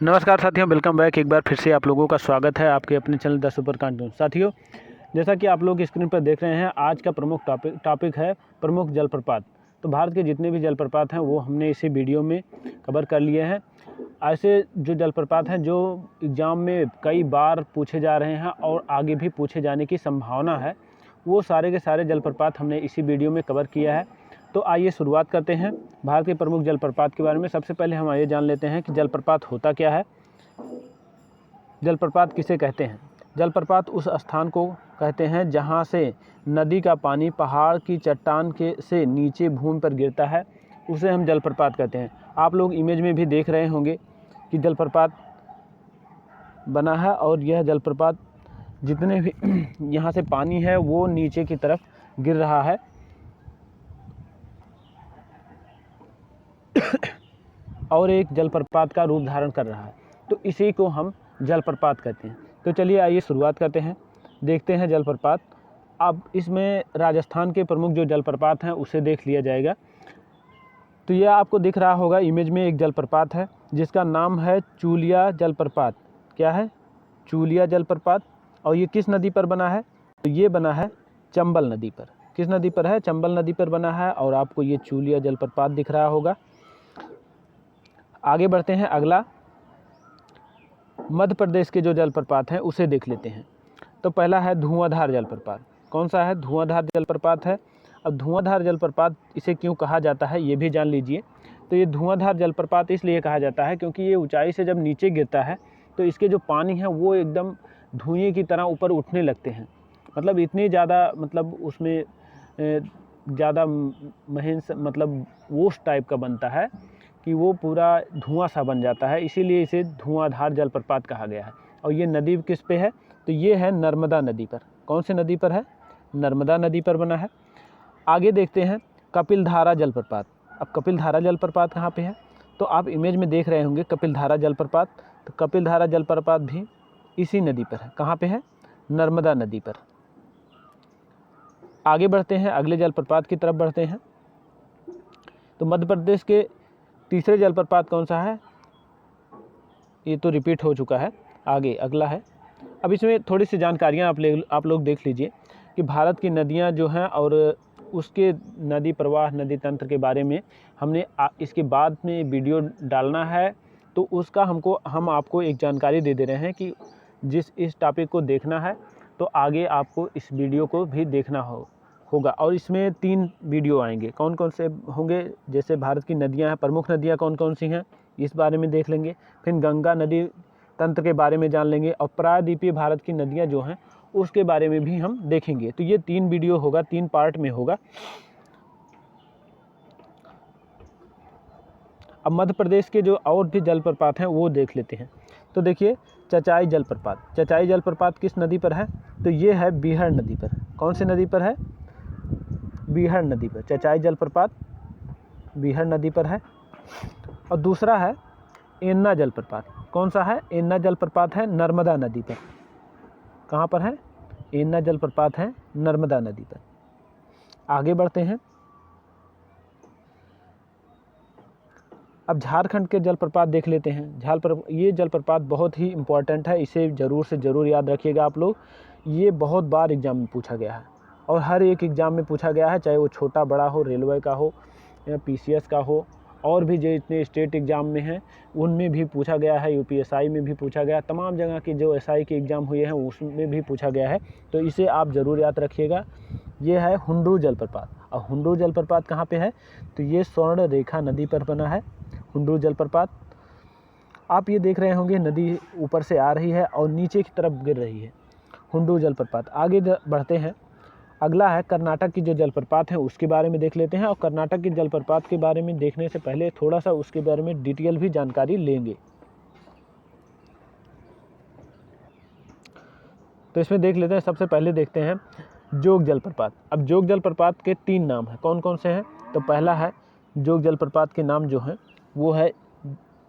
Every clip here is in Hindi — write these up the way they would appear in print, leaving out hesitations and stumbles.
नमस्कार साथियों, वेलकम बैक। एक बार फिर से आप लोगों का स्वागत है आपके अपने चैनल द सुपर कार्टून। साथियों, जैसा कि आप लोग स्क्रीन पर देख रहे हैं, आज का प्रमुख टॉपिक है प्रमुख जलप्रपात। तो भारत के जितने भी जलप्रपात हैं वो हमने इसी वीडियो में कवर कर लिए हैं। ऐसे जो जलप्रपात हैं जो एग्ज़ाम में कई बार पूछे जा रहे हैं और आगे भी पूछे जाने की संभावना है, वो सारे के सारे जलप्रपात हमने इसी वीडियो में कवर किया है। तो आइए शुरुआत करते हैं भारत के प्रमुख जलप्रपात के बारे में। सबसे पहले हम ये जान लेते हैं कि जलप्रपात होता क्या है, जलप्रपात किसे कहते हैं। जलप्रपात उस स्थान को कहते हैं जहां से नदी का पानी पहाड़ की चट्टान से नीचे भूमि पर गिरता है, उसे हम जलप्रपात कहते हैं। आप लोग इमेज में भी देख रहे होंगे कि जलप्रपात बना है और यह जलप्रपात जितने भी यहाँ से पानी है वो नीचे की तरफ गिर रहा है और एक जलप्रपात का रूप धारण कर रहा है, तो इसी को हम जलप्रपात कहते हैं। तो चलिए आइए शुरुआत करते हैं, देखते हैं जलप्रपात। अब इसमें राजस्थान के प्रमुख जो जलप्रपात हैं उसे देख लिया जाएगा। तो यह आपको दिख रहा होगा इमेज में, एक जलप्रपात है जिसका नाम है चूलिया जलप्रपात। क्या है? चूलिया जलप्रपात। और ये किस नदी पर बना है? तो ये बना है चंबल नदी पर। किस नदी पर है? चंबल नदी पर बना है और आपको ये चूलिया जलप्रपात दिख रहा होगा। आगे बढ़ते हैं, अगला मध्य प्रदेश के जो जलप्रपात हैं उसे देख लेते हैं। तो पहला है धुआंधार जलप्रपात। कौन सा है? धुआंधार जलप्रपात है। अब धुआंधार जलप्रपात इसे क्यों कहा जाता है ये भी जान लीजिए। तो ये धुआंधार जलप्रपात इसलिए कहा जाता है क्योंकि ये ऊंचाई से जब नीचे गिरता है तो इसके जो पानी है वो एकदम धुएं की तरह ऊपर उठने लगते हैं। मतलब इतनी ज़्यादा, मतलब उसमें ज़्यादा महीन मतलब ओस टाइप का बनता है कि वो पूरा धुआं सा बन जाता है, इसीलिए इसे धुआंधार जलप्रपात कहा गया है। और ये नदी किस पे है? तो ये है नर्मदा नदी पर। कौन सी नदी पर है? नर्मदा नदी पर बना है। आगे देखते हैं कपिलधारा जलप्रपात। अब कपिलधारा जलप्रपात कहाँ पे है? तो आप इमेज में देख रहे होंगे कपिलधारा जलप्रपात। तो कपिलधारा जलप्रपात भी इसी नदी पर है। कहाँ पे है? नर्मदा नदी पर। आगे बढ़ते हैं, अगले जलप्रपात की तरफ बढ़ते हैं। तो मध्य प्रदेश के तीसरे जलप्रपात कौन सा है? ये तो रिपीट हो चुका है। आगे अगला है। अब इसमें थोड़ी सी जानकारियाँ आप लोग देख लीजिए कि भारत की नदियाँ जो हैं और उसके नदी प्रवाह, नदी तंत्र के बारे में हमने इसके बाद में वीडियो डालना है, तो उसका हम आपको एक जानकारी दे रहे हैं कि इस टॉपिक को देखना है तो आगे आपको इस वीडियो को भी देखना होगा। और इसमें 3 वीडियो आएंगे। कौन कौन से होंगे? जैसे भारत की नदियां हैं, प्रमुख नदियां कौन कौन सी हैं इस बारे में देख लेंगे। फिर गंगा नदी तंत्र के बारे में जान लेंगे और प्रायद्वीपीय भारत की नदियां जो हैं उसके बारे में भी हम देखेंगे। तो ये 3 वीडियो होगा, 3 पार्ट में होगा। अब मध्य प्रदेश के जो और भी जलप्रपात हैं वो देख लेते हैं। तो देखिए, चचाई जलप्रपात। चचाई जलप्रपात किस नदी पर है? तो ये है बीहड़ नदी पर। कौन सी नदी पर है? बीहड़ नदी पर। चचाई जलप्रपात बीहड़ नदी पर है। और दूसरा है एन्ना जलप्रपात। कौन सा है? एन्ना जलप्रपात है नर्मदा नदी पर। कहाँ पर है? एन्ना जलप्रपात है नर्मदा नदी पर। आगे बढ़ते हैं। अब झारखंड के जलप्रपात देख लेते हैं। ये जलप्रपात बहुत ही इम्पोर्टेंट है, इसे ज़रूर से ज़रूर याद रखिएगा आप लोग। ये बहुत बार एग्ज़ाम में पूछा गया है और हर एक एग्ज़ाम में पूछा गया है, चाहे वो छोटा बड़ा हो, रेलवे का हो या पीसीएस का हो, और भी जो इतने स्टेट एग्ज़ाम में हैं उनमें भी पूछा गया है, यूपीएसआई में भी पूछा गया, तमाम जगह के जो एसआई के एग्ज़ाम हुए हैं उसमें भी पूछा गया है। तो इसे आप ज़रूर याद रखिएगा। ये है हुंडू जलप्रपात। और हुंडू जलप्रपात कहाँ पे है? तो ये स्वर्ण रेखा नदी पर बना है हुंडू जलप्रपात। आप ये देख रहे होंगे नदी ऊपर से आ रही है और नीचे की तरफ गिर रही है, हुंडू जलप्रपात। आगे बढ़ते हैं, अगला है कर्नाटक की जो जलप्रपात है उसके बारे में देख लेते हैं। और कर्नाटक की जलप्रपात के बारे में देखने से पहले थोड़ा सा उसके बारे में डिटेल भी जानकारी लेंगे। तो इसमें देख लेते हैं, सबसे पहले देखते हैं जोग जलप्रपात। अब जोग जलप्रपात के 3 नाम हैं। कौन कौन से हैं? तो पहला है जोग जलप्रपात के नाम जो हैं वो है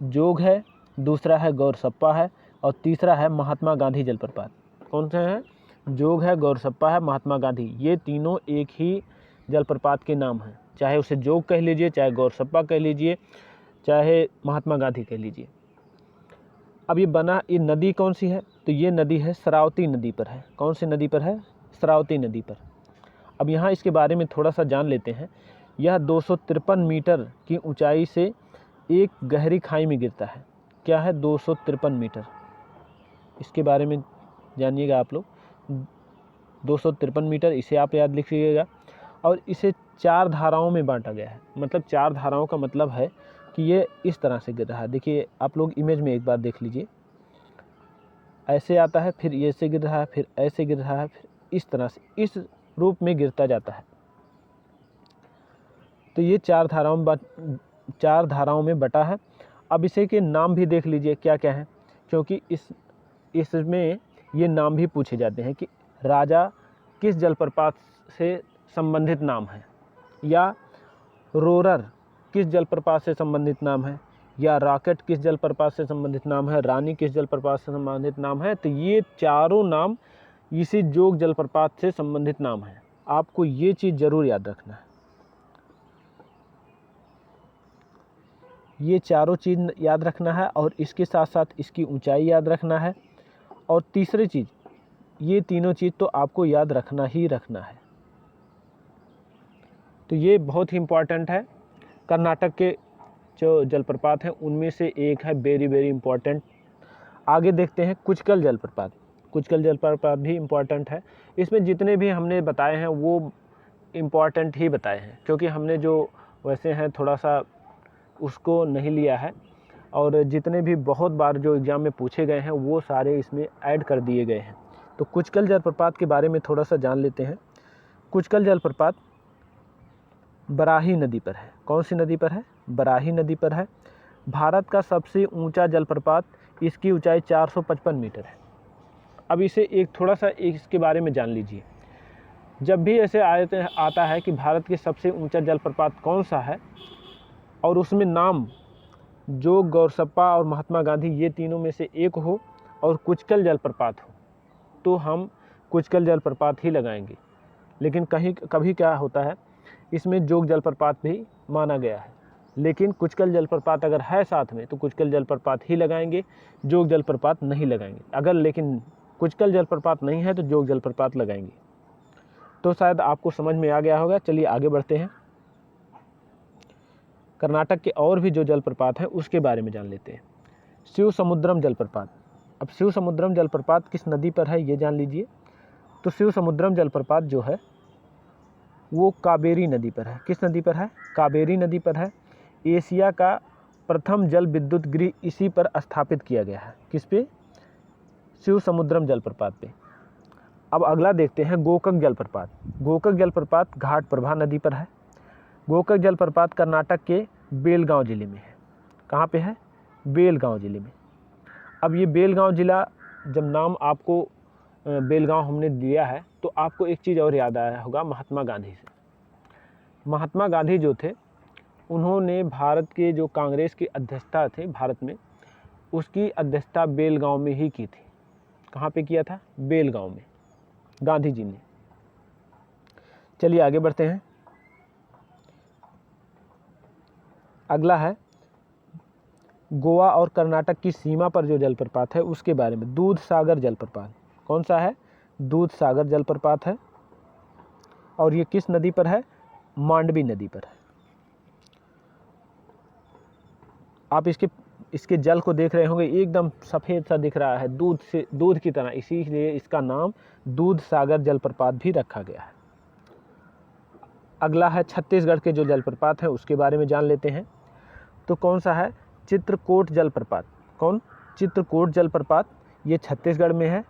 जोग है, दूसरा है गौरसप्पा है और तीसरा है महात्मा गांधी जलप्रपात। कौन से हैं? जोग है, गौरसप्पा है, महात्मा गांधी। ये तीनों एक ही जलप्रपात के नाम हैं, चाहे उसे जोग कह लीजिए, चाहे गौरसप्पा कह लीजिए, चाहे महात्मा गांधी कह लीजिए। अब ये नदी कौन सी है, तो ये नदी है शरावती नदी पर है। कौन सी नदी पर है? शरावती नदी पर। अब यहाँ इसके बारे में थोड़ा सा जान लेते हैं। यह 253 मीटर की ऊंचाई से एक गहरी खाई में गिरता है। क्या है? 253 मीटर। इसके बारे में जानिएगा आप लोग। 253 मीटर, इसे आप याद लिखिएगा। और इसे 4 धाराओं में बांटा गया है। मतलब 4 धाराओं का मतलब है कि ये इस तरह से गिर रहा है। देखिए आप लोग इमेज में एक बार देख लीजिए। ऐसे आता है, फिर ऐसे गिर रहा है, फिर ऐसे गिर रहा है, फिर इस तरह से इस रूप में गिरता जाता है। तो ये 4 धाराओं में बटा है। अब इसे के नाम भी देख लीजिए क्या क्या है, क्योंकि इसमें ये नाम भी पूछे जाते हैं कि राजा किस जलप्रपात से संबंधित नाम है, या रोरर किस जलप्रपात से संबंधित नाम है, या रॉकेट किस जलप्रपात से संबंधित नाम है, रानी किस जलप्रपात से संबंधित नाम है। तो ये चारों नाम इसी जोग जलप्रपात से संबंधित नाम है। आपको ये चीज़ ज़रूर याद रखना है। ये चारों चीज़ याद रखना है और इसके साथ साथ इसकी ऊंचाई याद रखना है। और तीसरी चीज़, ये तीनों चीज़ तो आपको याद रखना ही रखना है। तो ये बहुत ही इम्पॉर्टेंट है। कर्नाटक के जो जलप्रपात हैं उनमें से एक है, वेरी वेरी इम्पॉर्टेंट। आगे देखते हैं कुचकल जलप्रपात। कुचकल जलप्रपात भी इम्पॉर्टेंट है। इसमें जितने भी हमने बताए हैं वो इम्पॉर्टेंट ही बताए हैं, क्योंकि हमने जो वैसे हैं थोड़ा सा उसको नहीं लिया है, और जितने भी बहुत बार जो एग्ज़ाम में पूछे गए हैं वो सारे इसमें ऐड कर दिए गए हैं। तो कुचकल जलप्रपात के बारे में थोड़ा सा जान लेते हैं। कुचकल जलप्रपात बराही नदी पर है। कौन सी नदी पर है? बराही नदी पर है। भारत का सबसे ऊंचा जलप्रपात, इसकी ऊंचाई 455 मीटर है। अब इसे एक थोड़ा सा इसके बारे में जान लीजिए। जब भी ऐसे आता है कि भारत के सबसे ऊंचा जलप्रपात कौन सा है, और उसमें नाम जो गौरसप्पा और महात्मा गांधी ये तीनों में से एक हो और कुचकल जलप्रपात हो, तो हम कुचकल जलप्रपात ही लगाएंगे। लेकिन कभी क्या होता है, इसमें जोग जलप्रपात भी माना गया है, लेकिन कुचकल जलप्रपात अगर है साथ में तो कुचकल जलप्रपात ही लगाएंगे, जोग जलप्रपात नहीं लगाएंगे। अगर लेकिन कुचकल जलप्रपात नहीं है तो जोग जलप्रपात लगाएंगे। तो शायद आपको समझ में आ गया होगा। चलिए आगे बढ़ते हैं। कर्नाटक के और भी जो जलप्रपात हैं उसके बारे में जान लेते हैं। शिव समुद्रम जलप्रपात। अब शिव समुद्रम जलप्रपात किस नदी पर है ये जान लीजिए। तो शिव समुद्रम जलप्रपात जो है वो कावेरी नदी पर है। किस नदी पर है? कावेरी नदी पर है। एशिया का प्रथम जल विद्युत गृह इसी पर स्थापित किया गया है। किस पे? शिव समुद्रम जलप्रपात पे। अब अगला देखते हैं गोकक जलप्रपात। गोकक जलप्रपात घाटप्रभा नदी पर है। गोकक जलप्रपात कर्नाटक के बेलगांव जिले में है। कहाँ पे है? बेलगांव जिले में। अब ये बेलगांव जिला, जब नाम आपको बेलगांव हमने दिया है तो आपको एक चीज़ और याद आया होगा, महात्मा गांधी से। महात्मा गांधी जो थे उन्होंने भारत के जो कांग्रेस की अध्यक्षता थे भारत में, उसकी अध्यक्षता बेलगांव में ही की थी। कहाँ पे किया था? बेलगांव में, गांधी जी ने। चलिए आगे बढ़ते हैं। अगला है गोवा और कर्नाटक की सीमा पर जो जलप्रपात है उसके बारे में। दूध सागर जलप्रपात। कौन सा है? दूध सागर जलप्रपात है। और ये किस नदी पर है? मांडवी नदी पर है। आप इसके जल को देख रहे होंगे, एकदम सफ़ेद सा दिख रहा है, दूध की तरह, इसीलिए इसका नाम दूध सागर जलप्रपात भी रखा गया है। अगला है छत्तीसगढ़ के जो जलप्रपात है उसके बारे में जान लेते हैं। तो कौन सा है? चित्रकूट जलप्रपात। कौन? चित्रकूट जलप्रपात। ये छत्तीसगढ़ में है,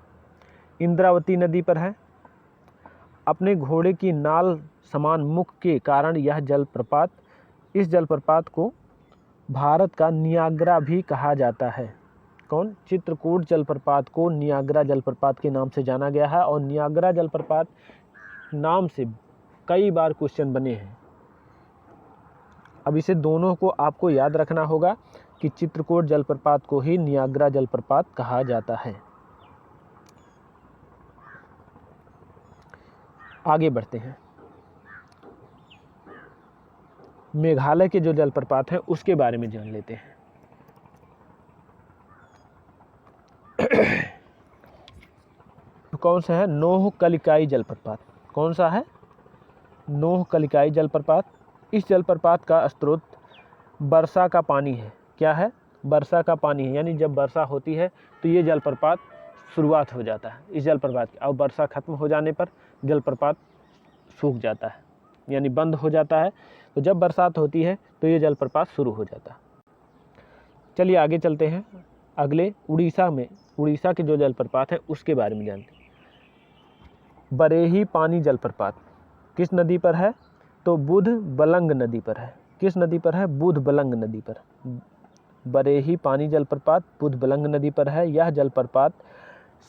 इंद्रावती नदी पर है। अपने घोड़े की नाल समान मुख के कारण इस जलप्रपात को भारत का नियाग्रा भी कहा जाता है। कौन? चित्रकूट जलप्रपात को नियाग्रा जलप्रपात के नाम से जाना गया है, और नियाग्रा जलप्रपात नाम से कई बार क्वेश्चन बने हैं। अब इसे दोनों को आपको याद रखना होगा कि चित्रकूट जलप्रपात को ही नियाग्रा जलप्रपात कहा जाता है। आगे बढ़ते हैं। मेघालय के जो जलप्रपात हैं उसके बारे में जान लेते हैं। कौन सा है? नोह कलिकाई जलप्रपात। कौन सा है? नोह कलिकाई जलप्रपात। इस जलप्रपात का स्रोत वर्षा का पानी है। क्या है? वर्षा का पानी है, यानी जब वर्षा होती है तो ये जलप्रपात शुरुआत हो जाता है इस जलप्रपात की। और वर्षा खत्म हो जाने पर जलप्रपात सूख जाता है, यानी बंद हो जाता है। तो जब बरसात होती है तो ये जलप्रपात शुरू हो जाता है। चलिए आगे चलते हैं। अगले उड़ीसा के जो जलप्रपात हैं उसके बारे में जानते हैं। बरेही पानी जलप्रपात किस नदी पर है? तो बुध बलंग नदी पर है। किस नदी पर है? बुध बलंग नदी पर। बरेही पानी जलप्रपात बुध बलंग नदी पर है। यह जलप्रपात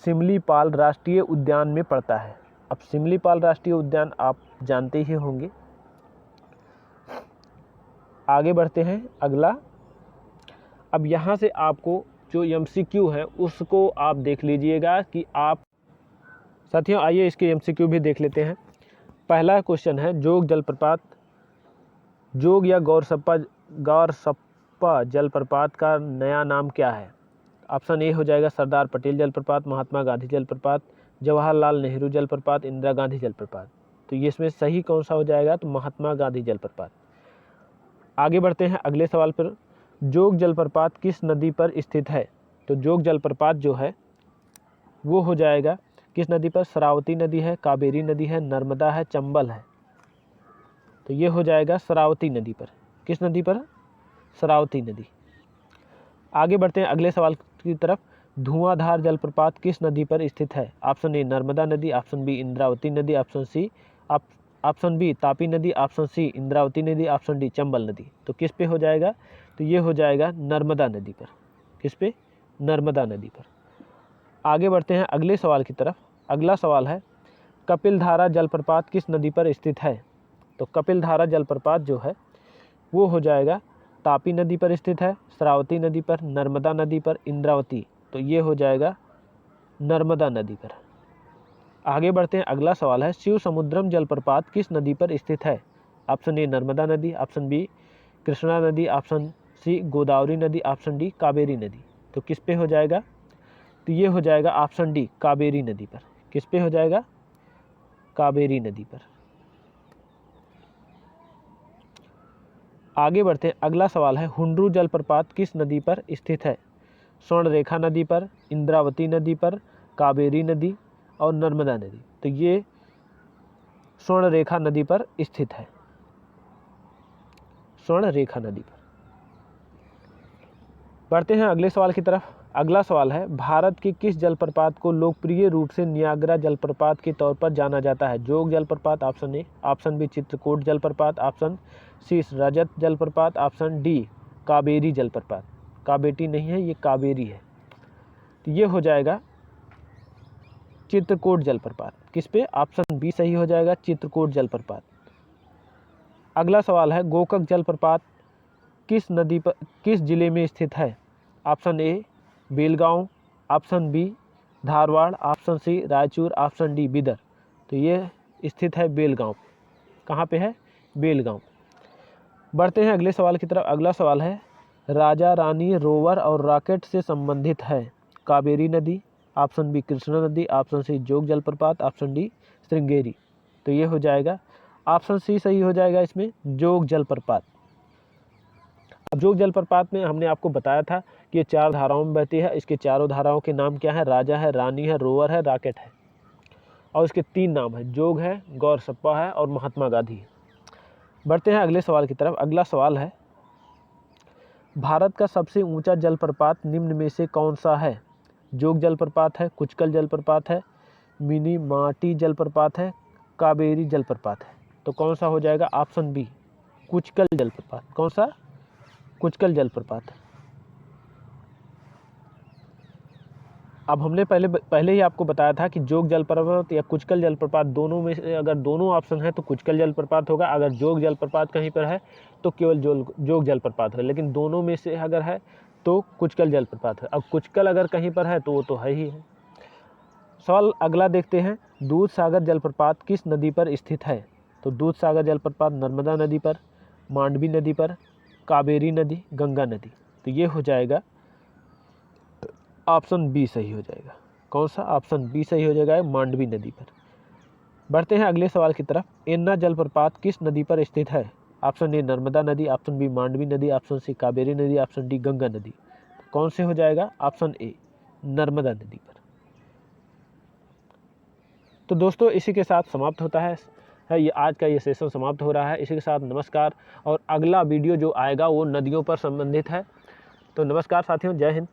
सिमलीपाल राष्ट्रीय उद्यान में पड़ता है। अब सिमलीपाल राष्ट्रीय उद्यान आप जानते ही होंगे। आगे बढ़ते हैं अगला। अब यहाँ से आपको जो एमसीक्यू है उसको आप देख लीजिएगा कि आप साथियों, आइए इसके एमसीक्यू भी देख लेते हैं। पहला क्वेश्चन है, जोग जलप्रपात, जोग या गौरसप्पा जलप्रपात का नया नाम क्या है? ऑप्शन ए हो जाएगा सरदार पटेल जलप्रपात, महात्मा गांधी जलप्रपात, जवाहरलाल नेहरू जलप्रपात, इंदिरा गांधी जलप्रपात। तो ये इसमें सही कौन सा हो जाएगा? तो महात्मा गांधी जलप्रपात। आगे बढ़ते हैं अगले सवाल पर। जोग जलप्रपात किस नदी पर स्थित है? तो जोग जलप्रपात जो है वो हो जाएगा किस नदी पर? शरावती नदी है, कावेरी नदी है, नर्मदा है, चंबल है। तो ये हो जाएगा शरावती नदी पर। किस नदी पर? शरावती नदी। आगे बढ़ते हैं अगले सवाल की तरफ। धुआंधार जलप्रपात किस नदी पर स्थित है? ऑप्शन ए नर्मदा नदी, ऑप्शन बी इंद्रावती नदी, ऑप्शन बी तापी नदी, ऑप्शन सी इंद्रावती नदी, ऑप्शन डी चंबल नदी। तो किस पे हो जाएगा? तो ये हो जाएगा नर्मदा नदी पर। किस पे? नर्मदा नदी पर। आगे बढ़ते हैं अगले सवाल की तरफ। अगला सवाल है, कपिलधारा जलप्रपात किस नदी पर स्थित है? तो कपिलधारा जलप्रपात जो है वो हो जाएगा तापी नदी पर स्थित है, शरावती नदी पर, नर्मदा नदी पर, इंद्रावती। तो ये हो जाएगा नर्मदा नदी पर। आगे बढ़ते हैं अगला सवाल है, शिव समुद्रम जलप्रपात किस नदी पर स्थित है? ऑप्शन ए नर्मदा नदी, ऑप्शन बी कृष्णा नदी, ऑप्शन सी गोदावरी नदी, ऑप्शन डी कावेरी नदी। तो किस पे हो जाएगा? तो ये हो जाएगा ऑप्शन डी कावेरी नदी पर। किस पे हो जाएगा? कावेरी नदी पर। आगे बढ़ते हैं अगला सवाल है, हुंड्रू जलप्रपात किस नदी पर स्थित है? स्वर्णरेखा नदी पर, इंद्रावती नदी पर, कावेरी नदी और नर्मदा नदी। तो ये स्वर्णरेखा नदी पर स्थित है। स्वर्णरेखा नदी पर। बढ़ते हैं अगले सवाल की तरफ। अगला सवाल है, भारत के किस जलप्रपात को लोकप्रिय रूप से नियाग्रा जलप्रपात के तौर पर जाना जाता है? जोग जलप्रपात option A, option B Chitrakoot जलप्रपात, ऑप्शन सी रजत जलप्रपात, ऑप्शन डी कावेरी जलप्रपात। कावेटी नहीं है, ये कावेरी है। तो ये हो जाएगा चित्रकूट जलप्रपात। किस पे? ऑप्शन बी सही हो जाएगा, चित्रकूट जलप्रपात। अगला सवाल है, गोकक जलप्रपात किस नदी पर, किस जिले में स्थित है? Option A Belgaum, option B Dharwad, option C Raichur, option D Bidar. तो ये स्थित है बेलगांव। कहाँ पे है? बेलगांव। बढ़ते हैं अगले सवाल की तरफ। अगला सवाल है, राजा रानी रोवर और रॉकेट से संबंधित है? कावेरी नदी, ऑप्शन बी कृष्णा नदी, ऑप्शन सी जोग जलप्रपात, ऑप्शन डी श्रृंगेरी। तो ये हो जाएगा ऑप्शन सी सही हो जाएगा इसमें, जोग जलप्रपात। अब जोग जलप्रपात में हमने आपको बताया था कि ये 4 धाराओं में बहती है। इसके चारों धाराओं के नाम क्या है? राजा है, रानी है, रोवर है, रॉकेट है। और इसके 3 नाम है, जोग है, गौरसप्पा है और महात्मा गांधी है। बढ़ते हैं अगले सवाल की तरफ। अगला सवाल है, भारत का सबसे ऊंचा जलप्रपात निम्न में से कौन सा है? जोग जलप्रपात है, कुचकल जलप्रपात है, मिनी माटी जलप्रपात है, कावेरी जलप्रपात है। तो कौन सा हो जाएगा? ऑप्शन बी कुचकल जलप्रपात। कौन सा? कुचकल जलप्रपात। अब हमने पहले ही आपको बताया था कि जोग जलप्रपात या कुचकल जलप्रपात दोनों में से अगर दोनों ऑप्शन है तो कुचकल जलप्रपात होगा, अगर जोग जलप्रपात कहीं पर है तो केवल जोग जलप्रपात है, लेकिन दोनों में से अगर है तो कुचकल जलप्रपात है। अब कुचकल अगर कहीं पर है तो वो तो है ही है। सवाल अगला देखते हैं, दूध सागर जलप्रपात किस नदी पर स्थित है? तो दूध सागर जलप्रपात नर्मदा नदी पर, मांडवी नदी पर, कावेरी नदी, गंगा नदी। तो ये हो जाएगा ऑप्शन बी सही हो जाएगा। कौन सा? ऑप्शन बी सही हो जाएगा, मांडवी नदी पर। बढ़ते हैं अगले सवाल की तरफ। एन्ना जलप्रपात किस नदी पर स्थित है? ऑप्शन ए नर्मदा नदी, ऑप्शन बी मांडवी नदी, ऑप्शन सी कावेरी नदी, ऑप्शन डी गंगा नदी। कौन से हो जाएगा? ऑप्शन ए नर्मदा नदी पर। तो दोस्तों इसी के साथ समाप्त होता है ये आज का ये सेशन समाप्त हो रहा है। इसी के साथ नमस्कार, और अगला वीडियो जो आएगा वो नदियों पर संबंधित है। तो नमस्कार साथियों, जय हिंद।